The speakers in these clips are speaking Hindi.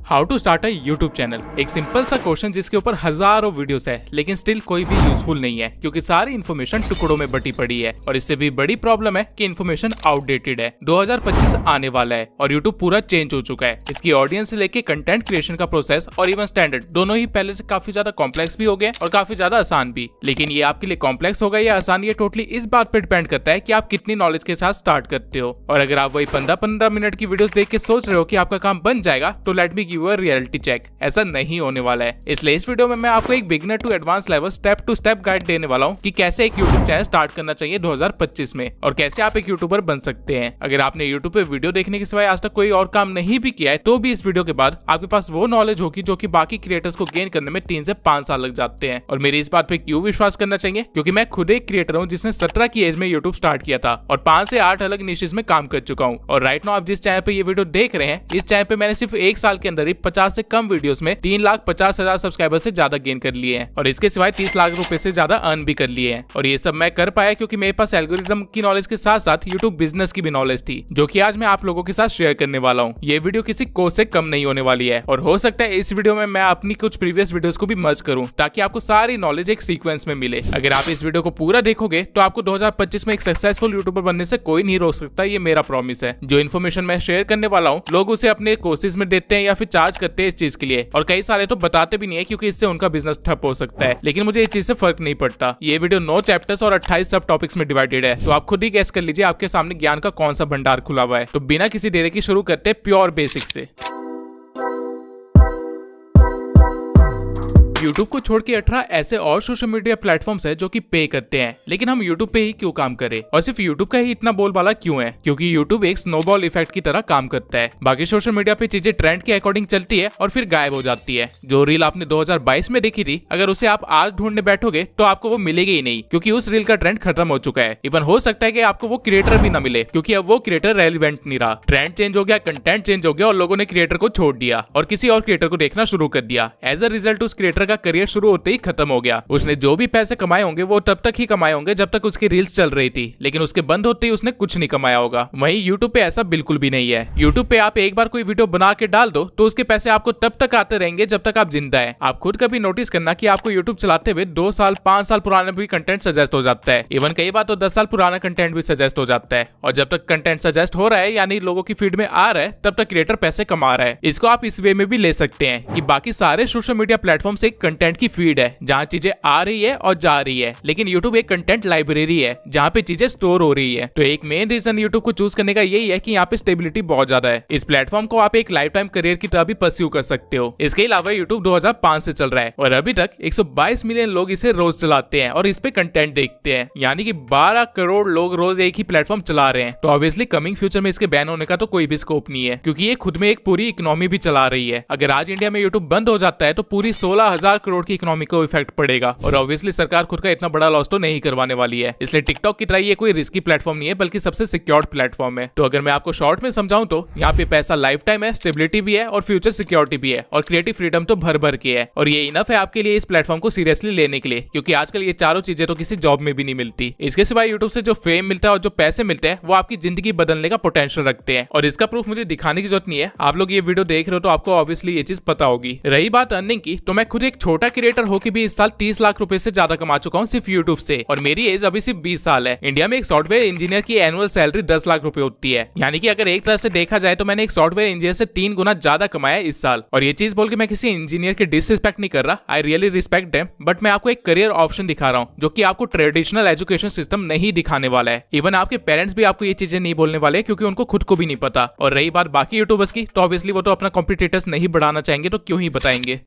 How to start a YouTube channel. एक सिंपल सा क्वेश्चन जिसके ऊपर हजारों वीडियोस है, लेकिन स्टिल कोई भी यूजफुल नहीं है क्योंकि सारी इन्फॉर्मेशन टुकड़ों में बटी पड़ी है। और इससे भी बड़ी प्रॉब्लम है कि इन्फॉर्मेशन आउटडेटेड है। 2025 आने वाला है और यूट्यूब पूरा चेंज हो चुका है। इसकी ऑडियंस से लेके कंटेंट क्रिएशन का प्रोसेस और इवन स्टैंडर्ड दोनों ही पहले से काफी ज्यादा कॉम्प्लेक्स भी हो गए और काफी ज्यादा आसान भी। लेकिन ये आपके लिए कॉम्प्लेक्स होगा या आसान, ये टोटली इस बात पर डिपेंड करता है कि आप कितनी नॉलेज के साथ स्टार्ट करते हो। और अगर आप वही 15-15 मिनट की वीडियोस देख के सोच रहे हो कि आपका काम बन जाएगा, तो let me give you a reality check. ऐसा नहीं होने वाला है। इसलिए इस वीडियो में मैं आपको एक beginner to advance level step to step guide देने वाला हूँ कि कैसे एक यूट्यूब चैनल स्टार्ट करना चाहिए 2025 में और कैसे आप एक यूट्यूबर बन सकते हैं। अगर आपने यूट्यूब पे वीडियो देखने के सिवाय आज तक कोई और काम नहीं भी किया है, तो भी इस वीडियो के बाद आपके पास वो नॉलेज होगी जो कि बाकी क्रिएटर्स को गेन करने में 3 से 5 साल लग जाते हैं। और मेरी इस बात पे क्यों विश्वास करना चाहिए, क्योंकि मैं खुद एक क्रिएटर हूँ जिसने 17 की एज में यूट्यूब स्टार्ट किया था और 5 से 8 अलग निशेस में काम कर चुका हूँ। और राइट नाउ आप जिस चैनल पे ये वीडियो देख रहे हैं, इस चैनल पे मैंने सिर्फ 1 साल के अंदर ही 50 से कम वीडियोस में 3,50,000 सब्सक्राइबर से ज्यादा गेन कर लिए हैं और इसके सिवाय 30 लाख रुपए से ज्यादा अर्न भी कर लिए हैं। और ये सब मैं कर पाया क्योंकि मेरे पास एल्गोरिथम की नॉलेज के साथ साथ यूट्यूब बिजनेस की भी नॉलेज थी, जो कि आज मैं आप लोगों के साथ शेयर करने वाला हूँ। ये वीडियो किसी कोर्स से कम नहीं होने वाली है और हो सकता है इस वीडियो में मैं अपनी कुछ प्रीवियस वीडियोस को भी मर्ज करूँ ताकि आपको सारी नॉलेज एक सीक्वेंस में मिले। अगर आप इस वीडियो को पूरा देखोगे तो आपको 2025 में एक सक्सेसफुल यूट्यूबर बनने से कोई नहीं रोक सकता, ये मेरा प्रॉमिस है। जो इन्फॉर्मेशन मैं शेयर करने वाला हूँ, लोग उसे अपने कोर्सेज में देते हैं या फिर चार्ज करते हैं इस चीज के लिए, और कई सारे तो बताते भी नहीं है क्योंकि इससे उनका बिजनेस ठप हो सकता है। लेकिन मुझे इस चीज से फर्क नहीं पड़ता। ये वीडियो 9 चैप्टर्स और 28 सब टॉपिक्स में डिवाइडेड है, तो आप खुद ही गैस कर लीजिए आपके सामने ज्ञान का कौन सा भंडार खुला हुआ है। तो बिना किसी देरी के शुरू करते हैं प्योर बेसिक से। YouTube को छोड़ के 18 ऐसे और सोशल मीडिया प्लेटफॉर्म्स है जो कि पे करते हैं, लेकिन हम YouTube पे ही क्यों काम करें और सिर्फ YouTube का ही इतना बोलबाला क्यों है? क्योंकि YouTube एक स्नोबॉल इफेक्ट की तरह काम करता है। बाकी सोशल मीडिया पे चीजें ट्रेंड के अकॉर्डिंग चलती है और फिर गायब हो जाती है। जो रील आपने 2022 में देखी थी, अगर उसे आप आज ढूंढने बैठोगे तो आपको वो मिलेगी ही नहीं, क्योंकि उस रील का ट्रेंड खत्म हो चुका है। इवन हो सकता है कि आपको वो क्रिएटर भी ना मिले क्योंकि अब वो क्रिएटर रेलिवेंट नहीं रहा। ट्रेंड चेंज हो गया, कंटेंट चेंज हो गया और लोगों ने क्रिएटर को छोड़ दिया और किसी और क्रिएटर को देखना शुरू कर दिया। एज अ रिजल्ट उस क्रिएटर का करियर शुरू होते खत्म हो गया। उसने जो भी पैसे कमाए होंगे वो तब तक ही कमाए होंगे जब तक उसकी रील्स चल रही थी, लेकिन उसके बंद होते ही उसने कुछ नहीं कमाया होगा। वहीं YouTube पे ऐसा बिल्कुल भी नहीं है। YouTube पे आप एक बार कोई वीडियो बना के डाल दो तो उसके पैसे आपको तब तक आते रहेंगे जब तक आप जिंदा है। आप खुद कभी नोटिस करना कि आपको YouTube चलाते हुए 2 साल 5 साल पुराना भी कंटेंट सजेस्ट हो जाता है। इवन कई बार तो 10 साल पुराना कंटेंट भी सजेस्ट हो जाता है। और जब तक कंटेंट सजेस्ट हो रहा है, यानी लोगों की फीड में आ रहा है, तब तक क्रिएटर पैसे कमा रहा है। इसको आप इस वे में भी ले सकते हैं कि बाकी सारे सोशल मीडिया प्लेटफॉर्म एक कंटेंट की फीड है जहाँ चीजें आ रही है और जा रही है, लेकिन YouTube एक कंटेंट लाइब्रेरी है जहाँ पे चीजें स्टोर हो रही है। तो एक मेन रीजन YouTube को चूज करने का यही है कि यहाँ पे स्टेबिलिटी बहुत ज्यादा है। इस प्लेटफॉर्म को आप एक लाइफ टाइम करियर की तरह भी परस्यू कर सकते हो। इसके अलावा YouTube 2005 से चल रहा है और अभी तक 122 मिलियन लोग इसे रोज चलाते हैं और इस पे कंटेंट देखते हैं, यानी कि 12 करोड़ लोग रोज एक ही प्लेटफॉर्म चला रहे हैं। तो ऑब्वियसली कमिंग फ्यूचर में इसके बैन होने का तो कोई भी स्कोप नहीं है, क्योंकि ये खुद में एक पूरी इकोनॉमी भी चला रही है। अगर आज इंडिया में YouTube बंद हो जाता है तो पूरी 16,000 करोड़ की इकोनॉमी को इफेक्ट पड़ेगा और ऑब्वियसली सरकार खुद का इतना बड़ा लॉस तो नहीं करवाने वाली है। इसलिए टिकटॉक की तरह ये कोई रिस्की प्लेटफॉर्म नहीं है, बल्कि सबसे सिक्योर्ड प्लेटफॉर्म है। तो अगर मैं आपको शॉर्ट में समझाऊं तो यहाँ पे पैसा लाइफ टाइम है, स्टेबिलिटी भी है और फ्यूचर सिक्योरिटी भी है और क्रिएटिव फ्रीडम तो भर भर के है। और ये इनफ है आपके लिए इस प्लेटफॉर्म को सीरियसली लेने के लिए, क्योंकि आजकल ये चारों चीजें तो किसी जॉब में भी नहीं मिलती। इसके सिवाय यूट्यूब से जो फेम मिलता है और जो पैसे मिलते हैं वो आपकी जिंदगी बदलने का पोटेंशियल रखते हैं। और इसका प्रूफ मुझे दिखाने की जरूरत नहीं है, आप लोग ये वीडियो देख रहे हो तो आपको ऑब्वियसली ये चीज पता होगी। रही बात अर्निंग की, तो मैं खुद एक छोटा क्रिएटर होकर भी इस साल 30 लाख रुपए से ज्यादा कमा चुका हूँ सिर्फ YouTube से, और मेरी एज अभी सिर्फ 20 साल है। इंडिया में एक सॉफ्टवेयर इंजीनियर की एनुअल सैलरी 10 लाख रुपए होती है, यानी कि अगर एक तरह से देखा जाए तो मैंने एक सॉफ्टवेयर इंजीनियर से 3 गुना ज्यादा कमाया इस साल। और ये चीज बोल के मैं किसी इंजीनियर की डिसरिस्पेक्ट नहीं कर रहा, I really respect them, but मैं आपको एक करियर ऑप्शन दिखा रहा हूँ जो कि आपको ट्रेडिशनल एजुकेशन सिस्टम नहीं दिखाने वाला है। इवन आपके पेरेंट्स भी आपको ये चीजें नहीं बोलने वाले क्योंकि उनको खुद को भी नहीं पता। और रही बात बाकी यूट्यूबर्स की, तो ऑब्वियसली वो तो अपना कॉम्पिटिटर्स नहीं बढ़ाना चाहेंगे, तो क्यों ही बताएंगे।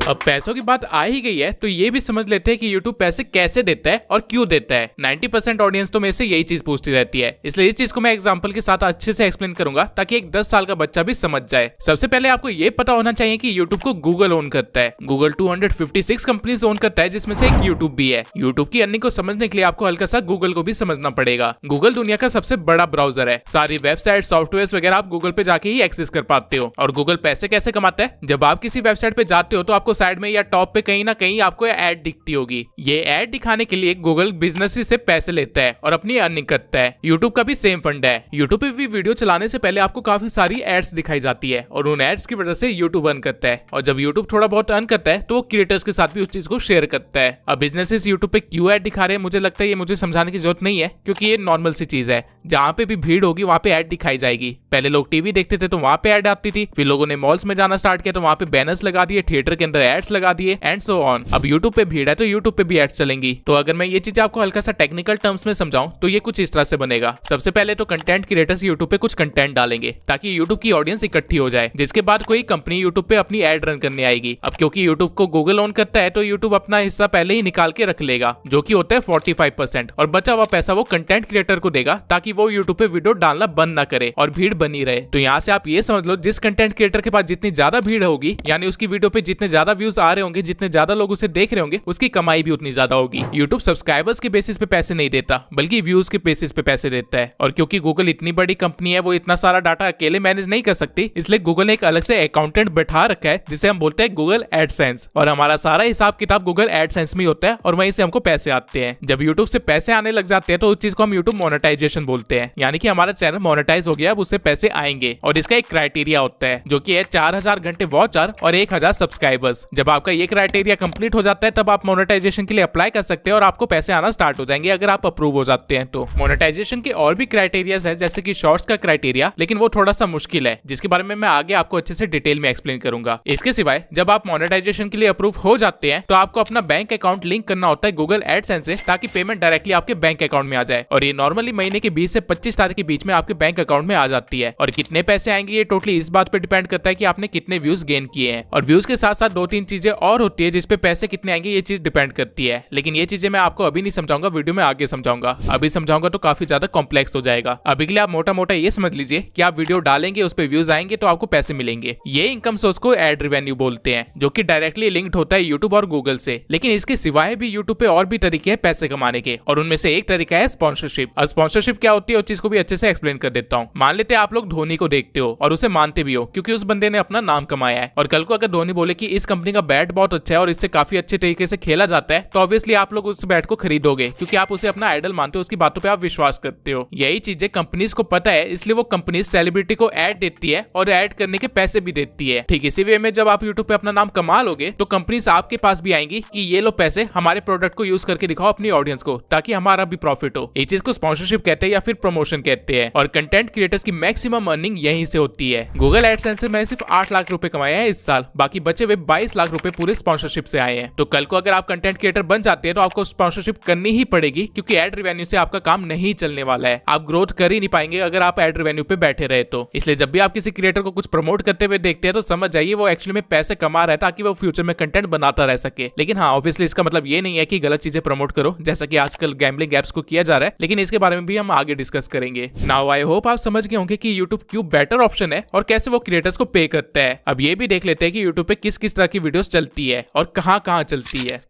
अब पैसों की बात आ ही गई है तो ये भी समझ लेते हैं कि YouTube पैसे कैसे देता है और क्यों देता है। 90% ऑडियंस तो मेरे से यही चीज पूछती रहती है, इसलिए इस चीज को मैं एग्जांपल के साथ अच्छे से एक्सप्लेन करूंगा ताकि एक 10 साल का बच्चा भी समझ जाए। सबसे पहले आपको ये पता होना चाहिए कि YouTube को Google ओन करता है। Google 256 कंपनीज ओन करता है, जिसमें से एक YouTube भी है। YouTube की अर्निंग को समझने के लिए आपको हल्का सा Google को भी समझना पड़ेगा। Google दुनिया का सबसे बड़ा ब्राउजर है, सारी वेबसाइट सॉफ्टवेयर वगैरह आप Google पे जाके ही एक्सेस कर पाते हो। और Google पैसे कैसे कमाता है? जब आप किसी वेबसाइट पे जाते हो तो आपको साइड में या टॉप पे कहीं ना कहीं आपको एड दिखती होगी। ये एड दिखाने के लिए गूगल बिजनेस से पैसे लेता है और अपनी अर्निंग करता है। यूट्यूब का भी सेम फंड है। यूट्यूब पे भी वीडियो चलाने से पहले आपको काफी सारी एड्स दिखाई जाती है और उन एड्स की वजह से यूट्यूब अर्न करता है, और जब यूट्यूब थोड़ा बहुत अर्न करता है तो वो क्रिएटर्स के साथ भी उस चीज को शेयर करता है। अब बिजनेसेस यूट्यूब पे क्यों एड दिखा रहे हैं, मुझे लगता है ये मुझे समझाने की जरूरत नहीं है, क्योंकि ये नॉर्मल सी चीज है। जहाँ पे भी भीड़ होगी वहाँ पे एड दिखाई जाएगी। पहले लोग टीवी देखते थे तो वहाँ पे एड आती थी, फिर लोगों ने मॉल्स में जाना स्टार्ट किया तो वहाँ पे बैनर्स लगा दिए, थिएटर के अंदर एड्स लगा दिए एंड सो ऑन। अब यूट्यूब पे भीड़ है तो यूट्यूब पे भी एड्स चलेंगी। तो अगर मैं ये चीज आपको हल्का सा टेक्निकल टर्म्स में समझाऊं तो ये कुछ इस तरह से बनेगा। सबसे पहले तो कंटेंट क्रिएटर्स यूट्यूब पे कुछ कंटेंट डालेंगे ताकि यूट्यूब की ऑडियंस इकट्ठी हो जाए, जिसके बाद कोई कंपनी यूट्यूब पे अपनी एड रन करने आएगी। अब क्योंकि यूट्यूब को गूगल ओन करता है तो यूट्यूब अपना हिस्सा पहले ही निकाल के रख लेगा, जो कि होता है 45%, और बचा हुआ पैसा वो कंटेंट क्रिएटर को देगा ताकि वो यूट्यूब पे वीडियो डालना बंद ना करे और भीड़ बनी रहे। तो यहाँ से आप ये समझ लो, जिस कंटेंट क्रिएटर के पास जितनी ज्यादा भीड़ होगी, यानी उसकी वीडियो पे जितने ज्यादा व्यूज आ रहे होंगे, जितने ज्यादा लोग उसे देख रहे होंगे, उसकी कमाई भी उतनी ज्यादा होगी। यूट्यूब सब्सक्राइबर्स के बेसिस पे पैसे नहीं देता, बल्कि व्यूज के बेसिस पे पैसे देता है। और क्योंकि गूगल इतनी बड़ी कंपनी है, वो इतना सारा डाटा अकेले मैनेज नहीं कर सकती, इसलिए गूगल ने एक अलग से अकाउंटेंट बैठा रखा है जिसे हम बोलते हैं गूगल एडसेंस, और हमारा सारा हिसाब किताब गूगल एडसेंस में होता है और वहीं से हमको पैसे आते हैं। जब यूट्यूब से पैसे आने लग जाते हैं तो उस चीज को हम यूट्यूब मोनेटाइजेशन बोलते हैं, यानी कि हमारा चैनल मोनेटाइज हो गया, अब उससे पैसे आएंगे। और इसका एक क्राइटेरिया होता है जो कि है 4000 घंटे वॉच आवर और 1000 सब्सक्राइबर्स। जब आपका ये क्राइटेरिया कंप्लीट हो जाता है तब आप मोनेटाइजेशन के लिए अप्लाई कर सकते हैं और आपको पैसे आना स्टार्ट हो जाएंगे अगर आप अप्रूव हो जाते हैं तो। मोनेटाइजेशन के और भी क्राइटेरियाज है, जैसे कि शॉर्ट्स का क्राइटेरिया, लेकिन वो थोड़ा सा मुश्किल है, जिसके बारे में मैं आगे आपको अच्छे से डिटेल में एक्सप्लेन करूंगा। इसके सिवाय जब आप मोनेटाइजेशन के लिए अप्रूव हो जाते हैं तो आपको अपना बैंक अकाउंट लिंक करना होता है गूगल एडसेंस से, ताकि पेमेंट डायरेक्टली आपके बैंक अकाउंट में आ जाए। और ये नॉर्मली महीने के 20 से 25 तारीख के बीच में आपके बैंक अकाउंट में आ जाती है। और कितने पैसे आएंगे ये टोटली इस बात पे डिपेंड करता है कि आपने कितने व्यूज गेन किए हैं। और व्यूज के साथ साथ 2-3 चीजें और होती है जिसपे पैसे कितने आएंगे ये चीज डिपेंड करती है, लेकिन ये चीजें मैं आपको अभी नहीं समझाऊंगा, वीडियो में आगे समझाऊंगा। अभी समझाऊंगा तो काफी ज्यादा कॉम्प्लेक्स हो जाएगा। अभी के लिए आप मोटा मोटा ये समझ लीजिए कि आप वीडियो डालेंगे, उस पर व्यूज आएंगे तो आपको पैसे मिलेंगे। ये इनकम सोर्स को एड रेवेन्यू बोलते हैं, जो कि डायरेक्टली लिंक्ड होता है यूट्यूब और गूगल से। लेकिन इसके सिवाय भी यूट्यूब पे और भी तरीके हैं पैसे कमाने के, और उनमें से एक तरीका है स्पॉन्सरशिप। अब स्पॉन्सरशिप क्या होती है उस चीज को भी अच्छे से एक्सप्लेन कर देता हूँ। मान लेते हैं आप लोग धोनी को देखते हो और उसे मानते भी हो, क्योंकि उस बंदे ने अपना नाम कमाया है। और कल को अगर धोनी बोले कि इस कंपनी का बैट बहुत अच्छा है और इससे काफी अच्छे तरीके से खेला जाता है, तो ऑब्वियसली आप लोग उस बैट को खरीदोगे, क्योंकि आप उसे अपना आइडल मानते हो, उसकी बातों पे आप विश्वास करते हो। यही चीजें कंपनीज को पता है, इसलिए वो कंपनी सेलिब्रिटी को ऐड देती है और ऐड करने के पैसे भी देती है। ठीक इसी वे में जब आप यूट्यूब पे अपना नाम कमा लोगे तो कंपनीज आपके पास भी आएंगी कि ये लो पैसे, हमारे प्रोडक्ट को यूज करके दिखाओ अपनी ऑडियंस को, ताकि हमारा भी प्रॉफिट हो। इस चीज को स्पॉन्सरशिप कहते हैं या फिर प्रमोशन कहते हैं। और कंटेंट क्रिएटर्स की मैक्सिमम अर्निंग यहीं से होती है। गूगल एडसेंस से मैंने सिर्फ 8 लाख रुपए कमाए हैं इस साल, बाकी बचे हुए 22 लाख रुपए पूरे स्पॉन्सरशिप से आए हैं। तो कल को अगर आप कंटेंट क्रिएटर बन जाते हैं तो आपको स्पॉन्सरशिप करनी ही पड़ेगी, क्योंकि एड रेवेन्यू से आपका काम नहीं चलने वाला है। आप ग्रोथ कर ही नहीं पाएंगे अगर आप एड रेवेन्यू पे बैठे रहे तो। इसलिए जब भी आप किसी क्रिएटर को कुछ प्रमोट करते हुए देखते हैं तो समझ जाइए वो एक्चुअली में पैसे कमा रहा है ताकि वो फ्यूचर में कंटेंट बनाता रह सके। लेकिन हाँ, ऑब्वियसली इसका मतलब ये नहीं है कि गलत चीजें प्रमोट करो, जैसा कि आजकल गैम्बलिंग एप्स को किया जा रहा है, लेकिन इसके बारे में भी हम आगे डिस्कस करेंगे। नाउ आई होप आप समझ गए होंगे कि यूट्यूब क्यों बेटर ऑप्शन है और कैसे वो क्रिएटर्स को पे करता है। अब ये भी देख लेते हैं कि यूट्यूब पे किस किस तरह की वीडियोस चलती है और कहां कहां चलती है।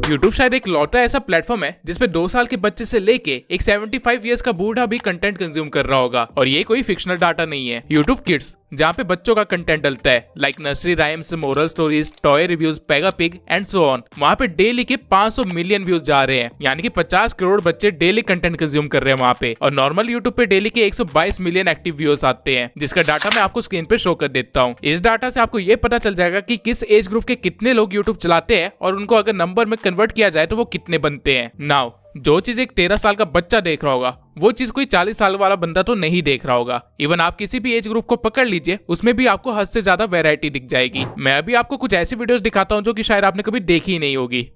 यूट्यूब शायद एक लौटा ऐसा प्लेटफॉर्म है जिसपे 2 साल के बच्चे से लेके एक 75 इयर्स का बूढ़ा भी कंटेंट कंज्यूम कर रहा होगा। और ये कोई फिक्शनल डाटा नहीं है। यूट्यूब किड्स, जहाँ पे बच्चों का कंटेंट डलता है, like nursery rhymes, moral stories, toy reviews, Pega pig and so on, वहाँ पे डेली के 500 मिलियन व्यूज जा रहे हैं, यानी कि 50 करोड़ बच्चे डेली कंटेंट कंज्यूम कर रहे हैं वहाँ पे। और नॉर्मल यूट्यूब पे डेली के 122 मिलियन एक्टिव व्यूअर्स आते हैं, जिसका डाटा मैं आपको स्क्रीन पे शो कर देता हूँ। इस डाटा से आपको ये पता चल जाएगा कि किस एज ग्रुप के कितने लोग यूट्यूब चलाते हैं और उनको अगर नंबर में कन्वर्ट किया जाए तो वो कितने बनते हैं। नाउ जो चीज एक 13 साल का बच्चा देख रहा होगा, वो चीज कोई 40 साल वाला बंदा तो नहीं देख रहा होगा। इवन आप किसी भी एज ग्रुप को पकड़ लीजिए, उसमें भी आपको हद से ज्यादा वैरायटी दिख जाएगी। मैं अभी आपको कुछ ऐसी वीडियोस दिखाता हूँ जो कि शायद आपने कभी देखी ही नहीं होगी।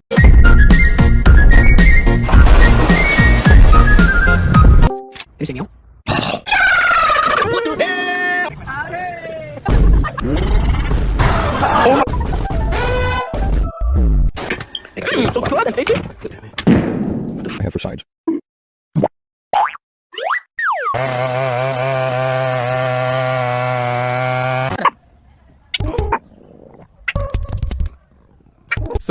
I have for sides.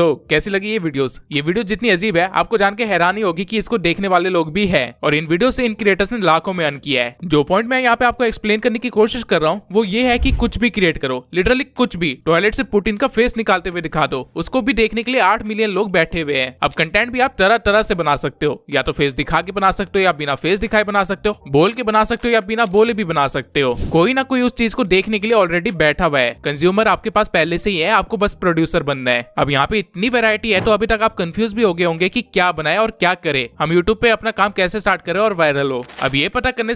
कैसी लगी ये वीडियोस? ये वीडियो जितनी अजीब है आपको जान के हैरानी होगी कि इसको देखने वाले लोग भी हैं और इन वीडियो से इन क्रिएटर्स ने लाखों में अर्न किया है। जो पॉइंट मैं यहाँ पे आपको एक्सप्लेन करने की कोशिश कर रहा हूँ वो ये है कि कुछ भी क्रिएट करो, लिटरली कुछ भी। टॉयलेट से पुतिन का फेस निकालते हुए दिखा दो, उसको भी देखने के लिए 8 मिलियन लोग बैठे हुए हैं। अब कंटेंट भी आप तरह तरह से बना सकते हो, या तो फेस दिखा के बना सकते हो या बिना फेस दिखाए बना सकते हो, बोल के बना सकते हो या बिना बोले भी बना सकते हो। कोई ना कोई उस चीज को देखने के लिए ऑलरेडी बैठा हुआ है। कंज्यूमर आपके पास पहले से ही है, आपको बस प्रोड्यूसर बनना है। अब यहाँ पे इतनी वैरायटी है तो अभी तक आप कंफ्यूज भी हो गए होंगे कि क्या बनाए और क्या करे, हम यूट्यूब पे अपना काम कैसे स्टार्ट करें और वायरल हो। अब ये पता करने